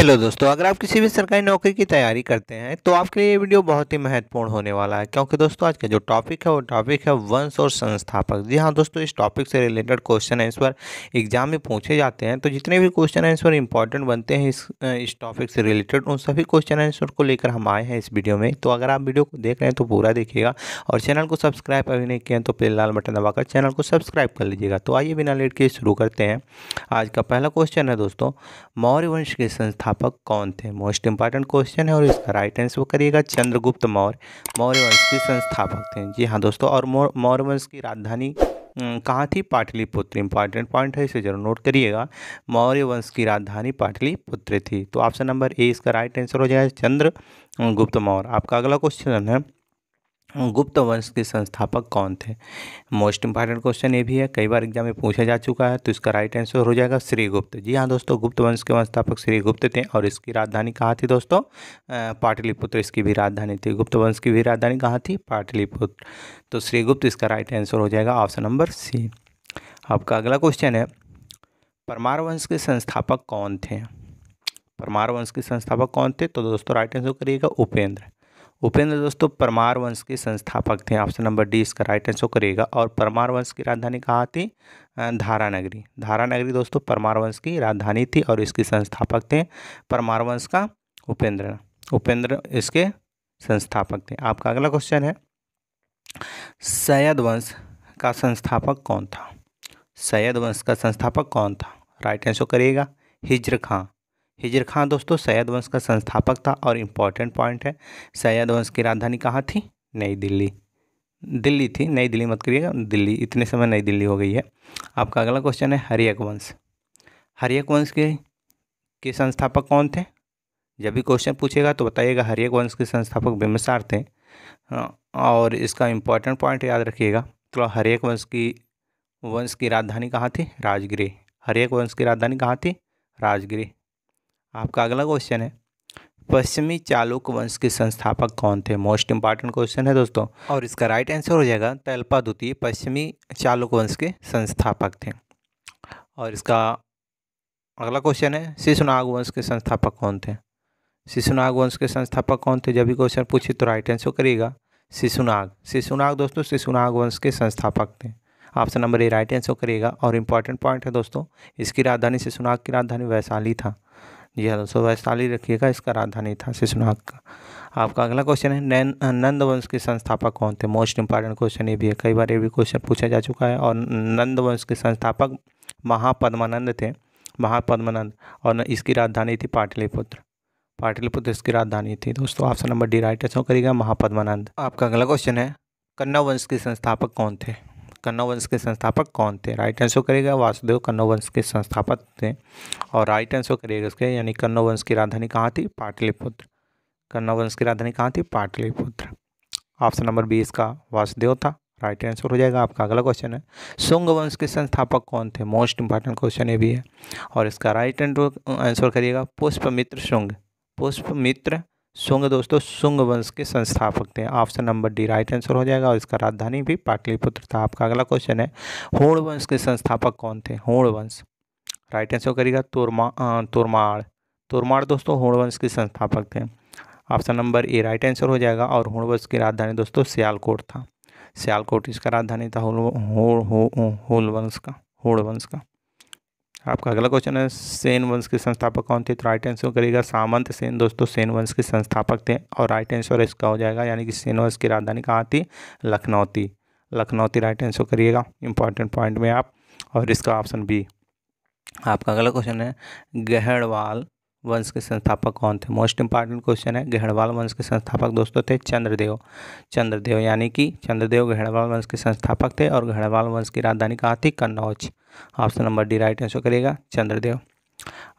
Hello दोस्तों, अगर आप किसी भी सरकारी नौकरी की तैयारी करते हैं तो आपके लिए ये वीडियो बहुत ही महत्वपूर्ण होने वाला है, क्योंकि दोस्तों आज का जो टॉपिक है वो टॉपिक है वंश और संस्थापक। जी हाँ दोस्तों, इस टॉपिक से रिलेटेड क्वेश्चन आंसर एग्जाम में पूछे जाते हैं। तो जितने भी क्वेश्चन आंसर इंपॉर्टेंट बनते हैं इस टॉपिक से रिलेटेड, उन सभी क्वेश्चन आंसर को लेकर हम आए हैं इस वीडियो में। तो अगर आप वीडियो को देख रहे हैं तो पूरा देखिएगा, और चैनल को सब्सक्राइब अभी नहीं किया तो प्लीज लाल बटन दबाकर चैनल को सब्सक्राइब कर लीजिएगा। तो आइए बिना लेट के शुरू करते हैं। आज का पहला क्वेश्चन है दोस्तों, मौर्य वंश के संस्थापक कौन थे? मोस्ट इंपॉर्टेंट क्वेश्चन है और इसका राइट आंसर करिएगा चंद्रगुप्त मौर्य मौर्य वंश के संस्थापक थे। जी हाँ दोस्तों, और मौर्य वंश की राजधानी कहाँ थी? पाटलिपुत्र। इंपॉर्टेंट पॉइंट है, इसे जरूर नोट करिएगा। मौर्य वंश की राजधानी पाटलिपुत्र थी। तो ऑप्शन नंबर ए इसका राइट आंसर हो जाएगा चंद्रगुप्त मौर्य। आपका अगला क्वेश्चन है, गुप्त वंश के संस्थापक कौन थे? मोस्ट इंपॉर्टेंट क्वेश्चन ये भी है, कई बार एग्जाम में पूछा जा चुका है। तो इसका राइट आंसर हो जाएगा श्रीगुप्त। जी हाँ दोस्तों, गुप्त वंश के संस्थापक श्रीगुप्त थे, और इसकी राजधानी कहाँ थी दोस्तों? पाटलिपुत्र इसकी भी राजधानी थी। गुप्त वंश की भी राजधानी कहाँ थी? पाटलिपुत्र। तो श्रीगुप्त इसका राइट आंसर हो जाएगा ऑप्शन नंबर सी। आपका अगला क्वेश्चन है, परमार वंश के संस्थापक कौन थे? परमार वंश के संस्थापक कौन थे? तो दोस्तों राइट आंसर करिएगा उपेंद्र। उपेंद्र दोस्तों परमार वंश के संस्थापक थे। ऑप्शन नंबर डी इसका राइट आंसर करेगा। और परमार वंश की राजधानी कहाँ थी? धारानगरी। धारानगरी दोस्तों परमार वंश की राजधानी थी, और इसके संस्थापक थे परमार वंश का उपेंद्र। उपेंद्र इसके संस्थापक थे। आपका अगला क्वेश्चन है, सैयद वंश का संस्थापक कौन था? सैयद वंश का संस्थापक कौन था? राइट आंसर करिएगा हिज्र खां। हिज्र खां दोस्तों सैयद वंश का संस्थापक था। और इम्पॉर्टेंट पॉइंट है, सैयद वंश की राजधानी कहाँ थी? नई दिल्ली। दिल्ली थी, नई दिल्ली मत करिएगा, दिल्ली, इतने समय नई दिल्ली हो गई है। आपका अगला क्वेश्चन है, हर्यक वंश। हर्यक वंश के संस्थापक कौन थे? जब भी क्वेश्चन पूछेगा तो बताइएगा हर्यक वंश के संस्थापक बिंबिसार थे। और इसका इम्पॉर्टेंट पॉइंट याद रखिएगा। तो हर्यक वंश की राजधानी कहाँ थी? राजगृह। हर्यक वंश की राजधानी कहाँ थी? राजगृह। आपका अगला क्वेश्चन है, पश्चिमी चालुक्य वंश के संस्थापक कौन थे? मोस्ट इंपॉर्टेंट क्वेश्चन है दोस्तों, और इसका राइट आंसर हो जाएगा तैलपा द्वितीय पश्चिमी चालुक्य वंश के संस्थापक थे। और इसका अगला क्वेश्चन है, शिशुनाग वंश के संस्थापक कौन थे? शिशुनाग वंश के संस्थापक कौन थे? जब भी क्वेश्चन पूछे तो राइट आंसर करिएगा शिशुनाग। शिशुनाग दोस्तों शिशुनाग वंश के संस्थापक थे। Option number A right answer करिएगा। और इम्पॉर्टेंट पॉइंट है दोस्तों, इसकी राजधानी शिशुनाग की राजधानी वैशाली था। जी हाँ दोस्तों, वैशाली रखिएगा, इसका राजधानी था शिशुनाग का। आपका अगला क्वेश्चन है, नंद वंश के संस्थापक कौन थे? मोस्ट इंपॉर्टेंट क्वेश्चन ये भी है, कई बार ये भी क्वेश्चन पूछा जा चुका है। और नंद वंश के संस्थापक महापद्मानंद थे, महापद्मानंद। और इसकी राजधानी थी पाटलिपुत्र। पाटलिपुत्र इसकी राजधानी थी दोस्तों। Option number D right answer करेगा महापद्मानंद। आपका अगला क्वेश्चन है, कन्नौ वंश के संस्थापक कौन थे? कन्नौ वंश के संस्थापक कौन थे? राइट आंसर करेगा वासुदेव कन्नौ वंश के संस्थापक थे। और राइट आंसर करिएगा इसके, यानी कन्नौ वंश की राजधानी कहाँ थी? पाटलिपुत्र। कन्नौ वंश की राजधानी कहाँ थी? पाटलिपुत्र। ऑप्शन नंबर बी इसका वासुदेव था। राइट आंसर हो जाएगा। आपका अगला क्वेश्चन है, शुंग वंश के संस्थापक कौन थे? मोस्ट इंपॉर्टेंट क्वेश्चन ये भी है, और इसका राइट आंसर करिएगा पुष्पमित्र शुंग। पुष्पमित्र शुंग दोस्तों शुंग वंश के संस्थापक थे। Option number D right answer हो जाएगा, और इसका राजधानी भी पाटलिपुत्र था। आपका अगला क्वेश्चन है, होड़ वंश के संस्थापक कौन थे? होड़ वंश। राइट आंसर करिएगा तोरमाड़। तोरमाड़ दोस्तों होड़ वंश के संस्थापक थे। Option number A right answer हो जाएगा। और होड़ वंश की राजधानी दोस्तों सियालकोट था। सियालकोट इसका राजधानी था होड़ वंश का। आपका अगला क्वेश्चन है, सेन वंश के संस्थापक कौन थे? तो राइट आंसर करिएगा सामंत सेन दोस्तों सेन वंश के संस्थापक थे। और राइट आंसर इसका हो जाएगा, यानी कि सेन वंश की राजधानी कहाँ थी? लखनौती। लखनौती राइट आंसर करिएगा इंपॉर्टेंट पॉइंट में आप। और इसका ऑप्शन बी। आपका अगला क्वेश्चन है, गहड़वाल वंश के संस्थापक कौन थे? मोस्ट इंपॉर्टेंट क्वेश्चन है। गहड़वाल वंश के संस्थापक दोस्तों थे चंद्रदेव। चंद्रदेव यानी कि चंद्रदेव गहड़वाल वंश के संस्थापक थे। और गहड़वाल वंश की राजधानी कहाँ थी? Kannauj. Option number D right answer करेगा चंद्रदेव।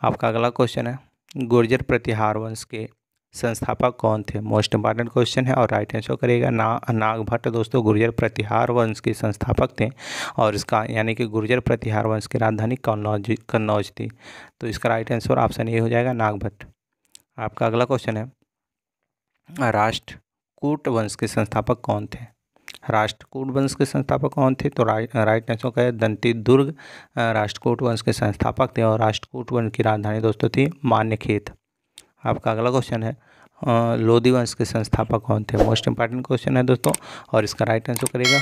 आपका अगला क्वेश्चन है, गुर्जर प्रतिहार वंश के संस्थापक कौन थे? मोस्ट इंपॉर्टेंट क्वेश्चन है, और राइट आंसर करेगा नागभट्ट दोस्तों गुर्जर प्रतिहार वंश के संस्थापक थे। और इसका यानी कि गुर्जर प्रतिहार वंश की राजधानी कन्नौज थी। तो इसका राइट आंसर ऑप्शन ए हो जाएगा नागभट्ट। आपका अगला क्वेश्चन है, राष्ट्रकूट वंश के संस्थापक कौन थे? राष्ट्रकूट वंश के संस्थापक कौन थे? तो राइट आंसर का है दंतीदुर्ग राष्ट्रकूट वंश के संस्थापक थे। और राष्ट्रकूट वंश की राजधानी दोस्तों थी मान्यखेत। आपका अगला क्वेश्चन है लोधी वंश के संस्थापक कौन थे? मोस्ट इंपॉर्टेंट क्वेश्चन है दोस्तों, और इसका राइट आंसर करेगा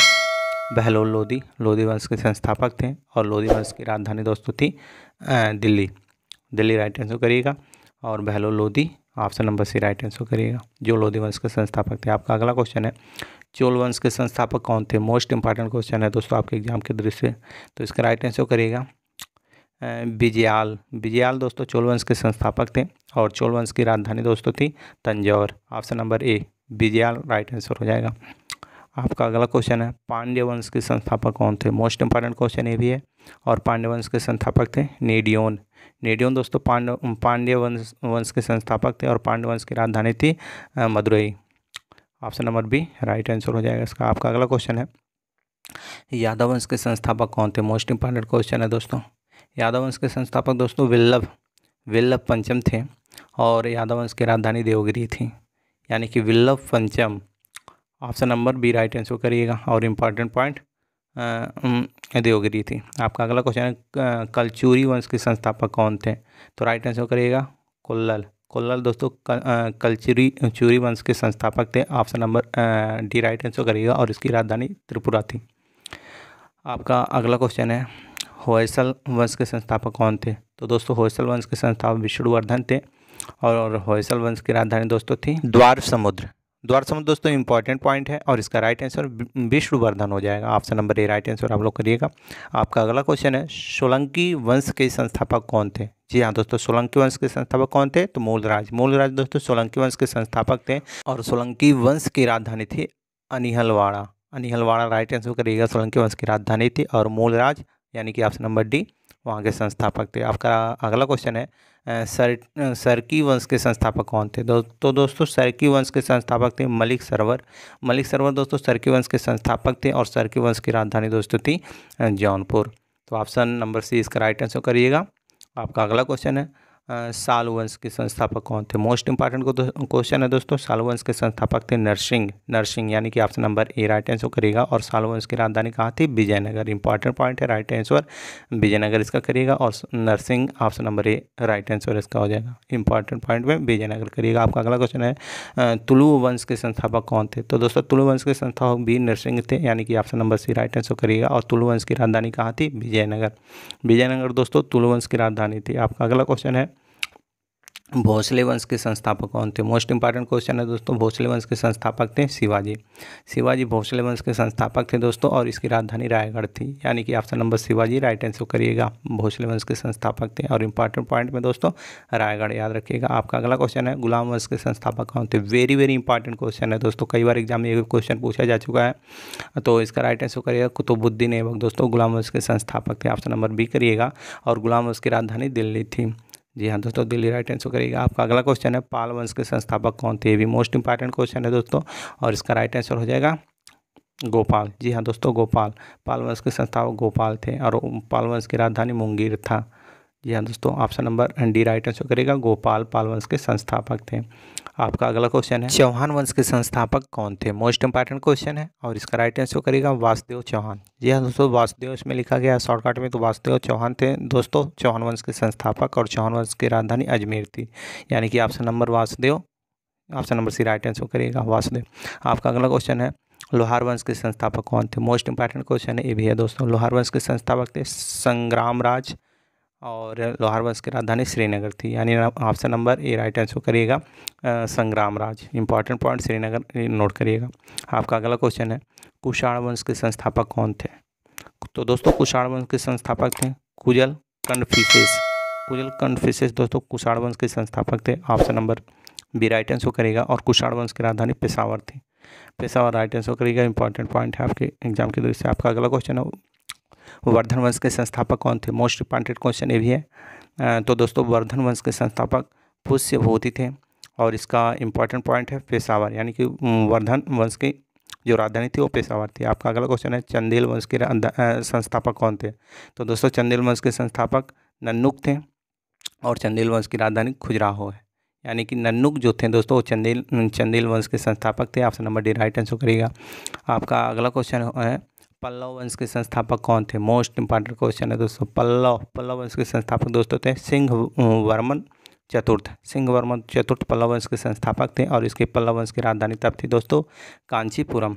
बहलोल लोधी। लोधी वंश के संस्थापक थे और लोधी वंश की राजधानी दोस्तों थी दिल्ली। दिल्ली राइट आंसर करिएगा, और Bahlol Lodi option number C right answer करिएगा, जो लोधी वंश के संस्थापक थे। आपका अगला क्वेश्चन है चोल वंश के संस्थापक कौन थे? मोस्ट इंपॉर्टेंट क्वेश्चन है दोस्तों आपके एग्जाम के दृष्टि से, तो इसका राइट आंसर करिएगा विजयाल। विजयाल दोस्तों चोल वंश के संस्थापक थे, और चोल वंश की राजधानी दोस्तों थी Tanjore. Option number A Vijayalaya right answer हो जाएगा। आपका अगला क्वेश्चन है पांड्य वंश के संस्थापक कौन थे? मोस्ट इंपॉर्टेंट क्वेश्चन ये भी है, और पांड्य वंश के संस्थापक थे नेडियोन। नेडियोन दोस्तों पांड्य वंश के संस्थापक थे, और पांड्य वंश की राजधानी थी Madurai. Option number B right answer हो जाएगा इसका। आपका अगला क्वेश्चन है यादव वंश के संस्थापक कौन थे? मोस्ट इंपॉर्टेंट क्वेश्चन है दोस्तों। यादव वंश के संस्थापक दोस्तों विल्लभ पंचम थे, और यादव वंश की राजधानी देवगिरी थी, यानी कि विल्लभ पंचम। Option number B right answer करिएगा, और इम्पॉर्टेंट पॉइंट देवगिरी थी। आपका अगला क्वेश्चन है कलचुरी वंश के संस्थापक कौन थे? तो राइट आंसर करिएगा कोल्लल दोस्तों कलचुरी वंश के संस्थापक थे। Option number D right answer करिएगा, और इसकी राजधानी त्रिपुरा थी। आपका अगला क्वेश्चन है होयसल वंश के संस्थापक कौन थे? तो दोस्तों होयसल वंश के संस्थापक विष्णुवर्धन थे, और होयसल वंश की राजधानी दोस्तों थी द्वार समुद्र दोस्तों इंपॉर्टेंट पॉइंट है, और इसका राइट आंसर विष्णुवर्धन हो जाएगा। Option number A right answer आप लोग करिएगा। आपका अगला क्वेश्चन है सोलंकी वंश के संस्थापक कौन थे? जी हाँ दोस्तों, सोलंकी वंश के संस्थापक कौन थे? तो मूलराज दोस्तों सोलंकी वंश के संस्थापक थे, और सोलंकी वंश की राजधानी थी अनिहलवाड़ा राइट आंसर करिएगा। सोलंकी वंश की राजधानी थी, और मूलराज यानी कि ऑप्शन नंबर डी वहाँ के संस्थापक थे। आपका अगला क्वेश्चन है सरकी वंश के संस्थापक कौन थे? तो दोस्तों सरकी वंश के संस्थापक थे मलिक सरवर दोस्तों सरकी वंश के संस्थापक थे, और सरकी वंश की राजधानी दोस्तों थी जौनपुर। तो ऑप्शन नंबर सी इसका राइट आंसर करिएगा। आपका अगला क्वेश्चन है सालू वंश के संस्थापक कौन थे? मोस्ट इंपॉर्टेंट क्वेश्चन है दोस्तों। सालू वंश के संस्थापक थे नरसिंह यानी कि option number A right answer करिएगा, और सालू वंश की राजधानी कहाँ थी? विजयनगर। इंपॉर्टेंट पॉइंट है, राइट आंसर विजयनगर इसका करिएगा, और Narasimha option number A right answer इसका हो जाएगा। इंपॉर्टेंट पॉइंट में विजयनगर करिएगा। आपका अगला क्वेश्चन है तुलु वंश के संस्थापक कौन थे? तो दोस्तों तुलु वंश के संस्थापक वीर नरसिंह थे, यानी कि option number C right answer करिएगा, और तुलु वंश की राजधानी कहाँ थी? विजयनगर दोस्तों तुलु वंश की राजधानी थी। आपका अगला क्वेश्चन है भोसले वंश के संस्थापक कौन थे? मोस्ट इंपॉर्टेंट क्वेश्चन है दोस्तों। भोसले वंश के संस्थापक थे शिवाजी भोसले वंश के संस्थापक थे दोस्तों, और इसकी राजधानी रायगढ़ थी, यानी कि option number Shivaji right answer करिएगा। भोसले वंश के संस्थापक थे, और इंपॉर्टेंट पॉइंट में दोस्तों रायगढ़ याद रखिएगा। आपका अगला क्वेश्चन है गुलाम वंश के संस्थापक कौन थे? वेरी इंपॉर्टेंट क्वेश्चन है दोस्तों, कई बार एग्जाम में ये क्वेश्चन पूछा जा चुका है, तो इसका राइट आंसर करिएगा कुतुबुद्दीन ऐबक दोस्तों गुलाम वंश के संस्थापक थे। ऑप्शन नंबर बी करिएगा, और गुलाम वंश की राजधानी दिल्ली थी। जी हाँ दोस्तों दिल्ली राइट आंसर करिएगा। आपका अगला क्वेश्चन है पाल वंश के संस्थापक कौन थे? ये भी मोस्ट इंपॉर्टेंट क्वेश्चन है दोस्तों, और इसका राइट आंसर हो जाएगा गोपाल। जी हाँ दोस्तों गोपाल, पाल वंश के संस्थापक गोपाल थे, और पाल वंश की राजधानी मुंगेर था। जी हाँ दोस्तों option number D right answer करेगा। गोपाल पाल वंश के संस्थापक थे। आपका अगला क्वेश्चन है चौहान वंश के संस्थापक कौन थे? मोस्ट इंपॉर्टेंट क्वेश्चन है, और इसका राइट आंसर करेगा वासुदेव चौहान। जी हाँ दोस्तों वासुदेव इसमें लिखा गया है शॉर्टकट में, तो वासुदेव चौहान थे दोस्तों चौहान वंश के संस्थापक, और चौहान वंश की राजधानी अजमेर थी, यानी कि option number Vasudev option number C right answer करिएगा वासुदेव। आपका अगला क्वेश्चन है लोहार वंश के संस्थापक कौन थे? मोस्ट इंपॉर्टेंट क्वेश्चन है ये भी है दोस्तों। लोहार वंश के संस्थापक थे संग्राम राज, और लोहार वंश की राजधानी श्रीनगर थी, यानी option number A right answer करिएगा संग्राम राज। इंपॉर्टेंट पॉइंट श्रीनगर नोट करिएगा। आपका अगला क्वेश्चन है कुषाण वंश के संस्थापक कौन थे? तो दोस्तों कुषाण वंश के संस्थापक थे कुजल कण्फिसेस दोस्तों कुषाण वंश के संस्थापक थे। Option number B right answer करेगा, और कुषाण वंश की राजधानी पेशावर थी। पेशावर राइट आंसर करेगा। इंपॉर्टेंट पॉइंट है आपके एग्जाम की दृष्टि से। आपका अगला क्वेश्चन है वर्धन वंश के संस्थापक कौन थे? मोस्ट इंपॉर्टेंट क्वेश्चन ये भी है। तो दोस्तों वर्धन वंश के संस्थापक पुष्यभूति थे, और इसका इंपॉर्टेंट पॉइंट है पेशावर, यानी कि वर्धन वंश की जो राजधानी थी वो पेशावर थी। आपका अगला क्वेश्चन है चंदेल वंश के संस्थापक कौन थे? तो दोस्तों चंदेल वंश के संस्थापक नन्नुक थे, और चंदेल वंश की राजधानी खजुराहो है, यानी कि नन्नुक जो थे दोस्तों वो चंदेल वंश के संस्थापक थे। Option number D right answer करिएगा। आपका अगला क्वेश्चन है पल्लव वंश के संस्थापक कौन थे? मोस्ट इंपॉर्टेंट क्वेश्चन है दोस्तों। पल्लव वंश के संस्थापक दोस्तों थे सिंह वर्मन चतुर्थ। सिंहवर्मन चतुर्थ पल्लव वंश के संस्थापक थे और इसके पल्लव वंश की राजधानी तब थी दोस्तों कांचीपुरम।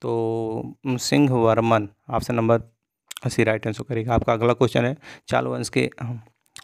तो Simhavarman option number C right answer करेगा। आपका अगला क्वेश्चन है चालू वंश के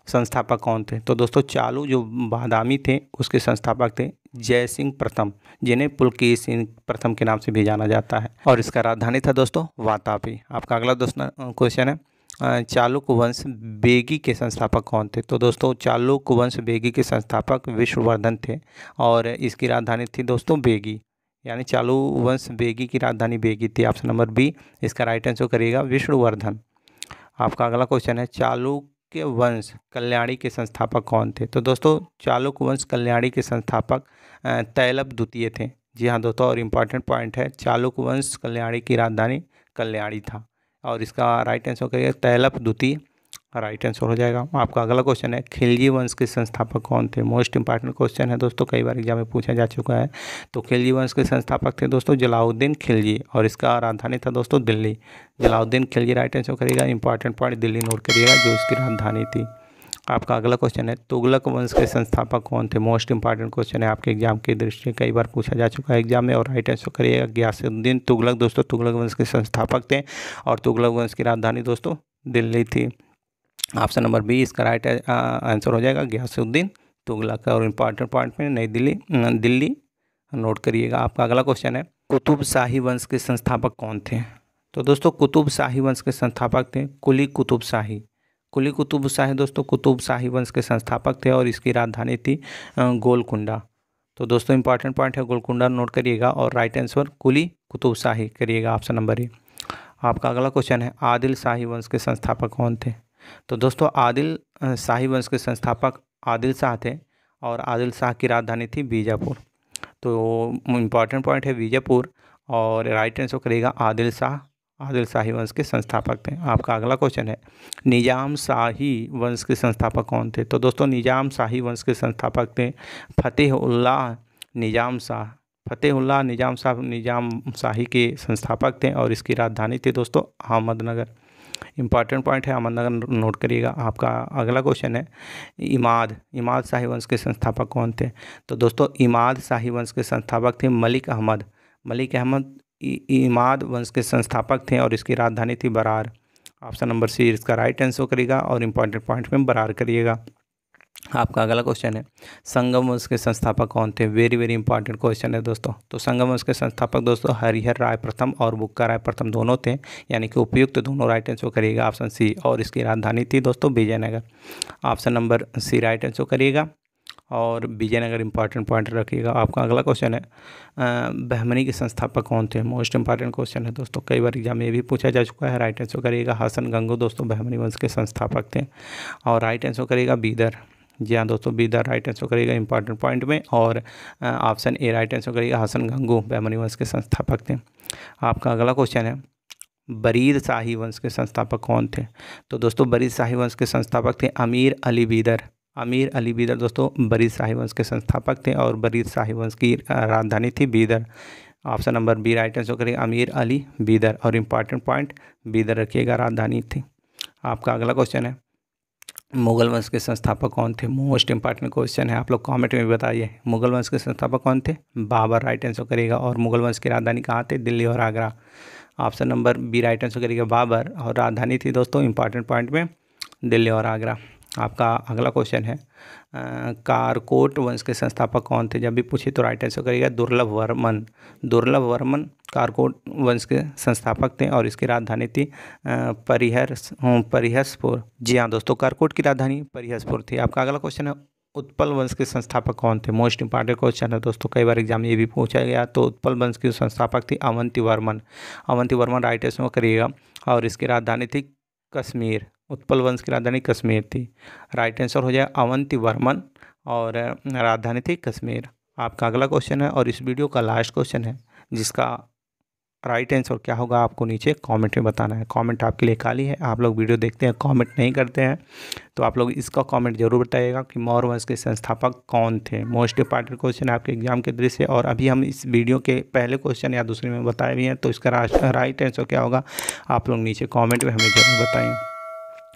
संस्थापक कौन थे? तो दोस्तों चालू जो बादामी थे उसके संस्थापक थे जय सिंह प्रथम, जिन्हें पुलकेश सिंह प्रथम के नाम से भी जाना जाता है, और इसका राजधानी था दोस्तों वातापी। आपका अगला दोस्तों क्वेश्चन है चालुक वंश बेगी के संस्थापक कौन थे? तो दोस्तों चालुक वंश बेगी के संस्थापक विष्णुवर्धन थे और इसकी राजधानी थी दोस्तों बेगी, यानी चालू वंश बेगी की राजधानी बेगी थी। ऑप्शन नंबर बी इसका राइट आंसर करिएगा विष्णुवर्धन। आपका अगला क्वेश्चन है चालुक्य वंश कल्याणी के संस्थापक कौन थे? तो दोस्तों चालुक्य वंश कल्याणी के संस्थापक तैलप द्वितीय थे। जी हाँ दोस्तों, और इम्पॉर्टेंट पॉइंट है चालुक्य वंश कल्याणी की राजधानी कल्याणी था और इसका राइट आंसर करिएगा तैलप द्वितीय, राइट आंसर हो जाएगा। आपका अगला क्वेश्चन है खिलजी वंश के संस्थापक कौन थे? मोस्ट इंपॉर्टेंट क्वेश्चन है दोस्तों, कई बार एग्जाम में पूछा जा चुका है। तो खिलजी वंश के संस्थापक थे दोस्तों जलालुद्दीन खिलजी और इसका राजधानी था दोस्तों दिल्ली। जलालुद्दीन खिलजी राइट आंसर करिएगा। इंपॉर्टेंट पॉइंट दिल्ली नोट करिएगा जो इसकी राजधानी थी। आपका अगला क्वेश्चन है तुगलक वंश के संस्थापक कौन थे? मोस्ट इंपॉर्टेंट क्वेश्चन है आपके एग्जाम की दृष्टि से, कई बार पूछा जा चुका है एग्जाम में, और राइट आंसर करिएगा गयासुद्दीन तुगलक। दोस्तों तुगलक वंश के संस्थापक थे और तुगलक वंश की राजधानी दोस्तों दिल्ली थी। ऑप्शन नंबर बी इसका राइट आंसर हो जाएगा गयासुद्दीन तुगलक। और इम्पॉर्टेंट पॉइंट में नई दिल्ली नोट करिएगा। आपका अगला क्वेश्चन है कुतुब शाही वंश के संस्थापक कौन थे? तो दोस्तों कुतुब शाही वंश के संस्थापक थे कुली कुतुब शाही। कुली कुतुब शाही दोस्तों कुतुब शाही वंश के संस्थापक थे और इसकी राजधानी थी गोलकुंडा। तो दोस्तों इंपॉर्टेंट पॉइंट है गोलकुंडा नोट करिएगा और राइट आंसर कुली कुतुब शाही करिएगा, ऑप्शन नंबर ए। आपका अगला क्वेश्चन है आदिल शाही वंश के संस्थापक कौन थे? तो दोस्तों आदिल शाही वंश के संस्थापक आदिल शाह थे और आदिल शाह की राजधानी थी बीजापुर। तो इम्पॉर्टेंट पॉइंट है बीजापुर और राइट आंसर करेगा आदिल शाह। आदिल शाही वंश के संस्थापक थे। आपका अगला क्वेश्चन है निजाम शाही वंश के संस्थापक कौन थे? तो दोस्तों निजाम शाही वंश के संस्थापक थे फतेहुल्लाह निजाम शाह। फतेहुल्लाह निजाम शाही के संस्थापक थे और इसकी राजधानी थी दोस्तों अहमदनगर। इंपॉर्टेंट पॉइंट है अहमदनगर नोट करिएगा। आपका अगला क्वेश्चन है इमाद शाही वंश के संस्थापक कौन थे? तो दोस्तों इमाद शाही वंश के संस्थापक थे मलिक अहमद इमाद वंश के संस्थापक थे और इसकी राजधानी थी बरार। ऑप्शन नंबर सी इसका राइट आंसर करिएगा और इम्पॉर्टेंट पॉइंट में बरार करिएगा। आपका अगला क्वेश्चन है संगम वंश के संस्थापक कौन थे? वेरी वेरी इंपॉर्टेंट क्वेश्चन है दोस्तों। तो संगम वंश के संस्थापक दोस्तों हरिहर राय प्रथम और बुक्का राय प्रथम दोनों थे, यानी कि उपयुक्त दोनों राइट आंसर करिएगा ऑप्शन सी, और इसकी राजधानी थी दोस्तों Vijayanagar. Option number C right answer करिएगा और विजयनगर इंपॉर्टेंट पॉइंट रखिएगा। आपका अगला क्वेश्चन है बहमनी के संस्थापक कौन थे? मोस्ट इंपॉर्टेंट क्वेश्चन है दोस्तों, कई बार एग्जाम में ये भी पूछा जा चुका है। राइट आंसर करिएगा हसन गंगू दोस्तों बहमनी वंश के संस्थापक थे और राइट आंसर करिएगा बीदर। जी हाँ दोस्तों बीदर राइट आंसर करिएगा इंपॉर्टेंट पॉइंट में, और ऑप्शन ए राइट आंसर करिएगा हसन गंगू बहमनी वंश के संस्थापक थे। आपका अगला क्वेश्चन है बरीद शाही वंश के संस्थापक कौन थे? तो दोस्तों बरीद शाही वंश के संस्थापक थे अमीर अली बीदर दोस्तों बरीद शाही वंश के संस्थापक थे और बरीद शाही वंश की राजधानी थी Bidar. Option number B right answer करिएगा अमीर अली बीदर, और इम्पॉर्टेंट पॉइंट बीदर रखिएगा राजधानी थी। आपका अगला क्वेश्चन है मुगल वंश के संस्थापक कौन थे? मोस्ट इंपॉर्टेंट क्वेश्चन है, आप लोग कमेंट में बताइए मुगल वंश के संस्थापक कौन थे? बाबर राइट आंसर करिएगा। और मुगल वंश की राजधानी कहाँ थे? दिल्ली और Agra. Option number B right answer करिएगा बाबर, और राजधानी थी दोस्तों इंपॉर्टेंट पॉइंट में दिल्ली और आगरा। आपका अगला क्वेश्चन है कारकोट वंश के संस्थापक कौन थे? जब भी पूछे तो राइट आंसर करिएगा दुर्लभ वर्मन कारकोट वंश के संस्थापक थे और इसकी राजधानी थी परिहसपुर। जी हाँ दोस्तों कारकोट की राजधानी परिहसपुर थी। आपका अगला क्वेश्चन है उत्पल वंश के संस्थापक कौन थे? मोस्ट इंपॉर्टेंट क्वेश्चन है दोस्तों, कई बार एग्जाम में ये भी पूछा गया। तो उत्पल वंश के संस्थापक थी अवंती वर्मन राइट आंसर करिएगा और इसकी राजधानी थी कश्मीर। उत्पल वंश की राजधानी कश्मीर थी। राइट आंसर हो जाए अवंती वर्मन और राजधानी थी कश्मीर। आपका अगला क्वेश्चन है और इस वीडियो का लास्ट क्वेश्चन है, जिसका राइट आंसर क्या होगा आपको नीचे कमेंट में बताना है। कमेंट आपके लिए खाली है, आप लोग वीडियो देखते हैं कमेंट नहीं करते हैं, तो आप लोग इसका कमेंट जरूर बताइएगा कि मौर्य वंश के संस्थापक कौन थे। मोस्ट इंपॉर्टेंट क्वेश्चन है आपके एग्जाम के दृष्टि से, और अभी हम इस वीडियो के पहले क्वेश्चन या दूसरे में बताए भी हैं, तो इसका राइट आंसर क्या होगा आप लोग नीचे कॉमेंट में हमें जरूर बताएँ।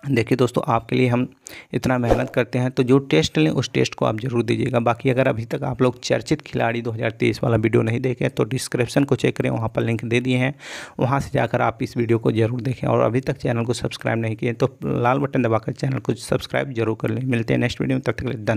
देखिए दोस्तों, आपके लिए हम इतना मेहनत करते हैं, तो जो टेस्ट लें उस टेस्ट को आप ज़रूर दीजिएगा। बाकी अगर अभी तक आप लोग चर्चित खिलाड़ी 2023 वाला वीडियो नहीं देखे तो डिस्क्रिप्शन को चेक करें, वहाँ पर लिंक दे दिए हैं, वहाँ से जाकर आप इस वीडियो को ज़रूर देखें। और अभी तक चैनल को सब्सक्राइब नहीं किए तो लाल बटन दबाकर चैनल को सब्सक्राइब जरूर कर लें। मिलते हैं नेक्स्ट वीडियो में, तब तक के लिए धन्यवाद।